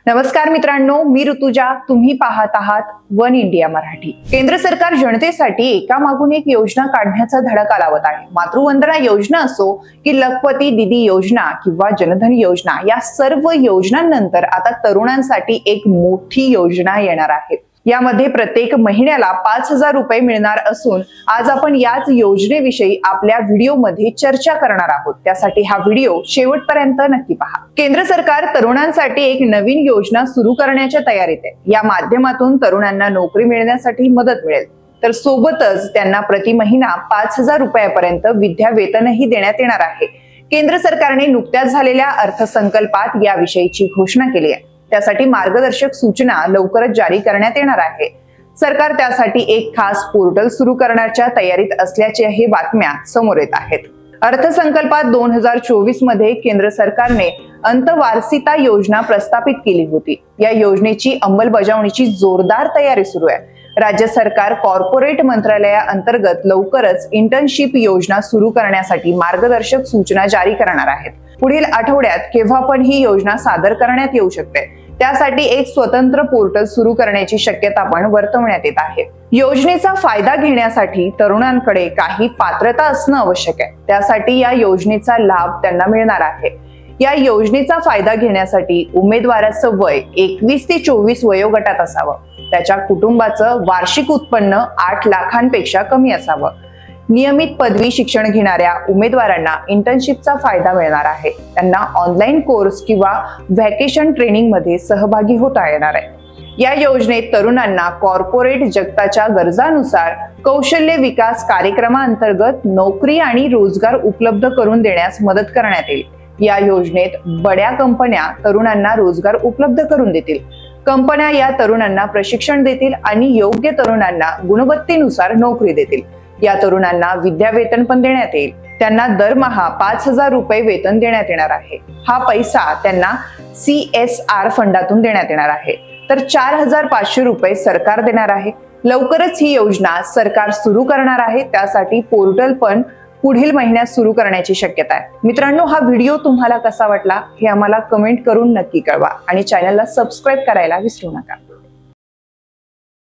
नमस्कार मित्रांनो, मी ऋतुजा. तुम्ही पाहत आहात वन इंडिया मराठी. केंद्र सरकार जनतेसाठी एकामागून एक योजना काढण्याचा धडका लावत आहे. मातृवंदना योजना असो की लखपती दीदी योजना किंवा जनधन योजना, या सर्व योजनांनंतर आता तरुणांसाठी एक मोठी योजना येणार आहे. यामध्ये प्रत्येक महिन्याला 5,000 रुपये मिळणार असून आज आपण याच योजनेविषयी आपल्या व्हिडिओमध्ये चर्चा करणार आहोत. त्यासाठी हा व्हिडिओ शेवटपर्यंत नक्की पहा. केंद्र सरकार तरुणांसाठी एक नवीन योजना सुरू करण्याच्या तयारीत आहे. या माध्यमातून तरुणांना नोकरी मिळण्यासाठी मदत मिळेल, तर सोबतच त्यांना प्रति महिना 5,000 रुपयापर्यंत विद्या वेतनही देण्यात येणार आहे. केंद्र सरकारने नुकत्याच झालेल्या अर्थसंकल्पात याविषयीची घोषणा केली आहे. त्यासाठी मार्गदर्शक सूचना लवकरच जारी करण्यात येणार आहे. सरकार त्यासाठी एक खास पोर्टल सुरू करण्याच्या तयारीत असल्याच्याही बातम्या समोर येत आहेत. अर्थसंकल्पात 2024 मध्ये केंद्र सरकारने अंतवार्षिकता योजना प्रस्थापित केली होती. या योजनेची अंमलबजावणीची जोरदार तयारी सुरू आहे. राज्य सरकार कॉर्पोरेट मंत्रालयाअंतर्गत लवकरच इंटर्नशिप योजना सुरू करण्यासाठी मार्गदर्शक सूचना जारी करणार आहेत. पुढील आठवड्यात केव्हा पण ही योजना सादर करण्यात येऊ शकते. त्यासाठी एक स्वतंत्र पोर्टल सुरू करण्याची शक्यता पण वर्तवण्यात येत आहे. योजनेचा फायदा घेण्यासाठी तरुणांकडे काही पात्रता असणं आवश्यक आहे. त्यासाठी या योजनेचा लाभ त्यांना मिळणार आहे. या योजनेचा फायदा घेण्यासाठी उमेदवाराचं वय 21 ते 24 वयोगटात असावं. त्याच्या कुटुंबाचं वार्षिक उत्पन्न 8 लाखांपेक्षा कमी असावं. नियमित पदवी शिक्षण घेणाऱ्या उमेदवारांना इंटर्नशिपचा फायदा मिळणार आहे. त्यांना ऑनलाईन कोर्स किंवा व्हॅकेशन ट्रेनिंग मध्ये सहभागी होता येणार आहे. या योजनेत तरुणांना कॉर्पोरेट जगताच्या गरजानुसार कौशल्य विकास कार्यक्रमाअंतर्गत नोकरी आणि रोजगार उपलब्ध करून देण्यास मदत करण्यात येईल. या योजनेत बड्या कंपन्या तरुणांना रोजगार उपलब्ध करून देतील. कंपन्या या तरुणांना प्रशिक्षण देतील आणि योग्य तरुणांना गुणवत्तेनुसार नोकरी देतील. या तरुणांना विद्या वेतन पण देण्यात येईल. त्यांना दरमहा 5,000 रुपये वेतन देण्यात येणार आहे. हा पैसा त्यांना CSR फंडातून देण्यात येणार आहे. तर 4,500 रुपये सरकार देणार आहे. लवकरच ही योजना सरकार सुरू करणार आहे. त्यासाठी पोर्टल पण पुढील महिन्यात सुरू करण्याची शक्यता आहे. मित्रांनो, हा व्हिडिओ तुम्हाला कसा वाटला हे आम्हाला कमेंट करून नक्की कळवा आणि चॅनलला सबस्क्राईब करायला विसरू नका.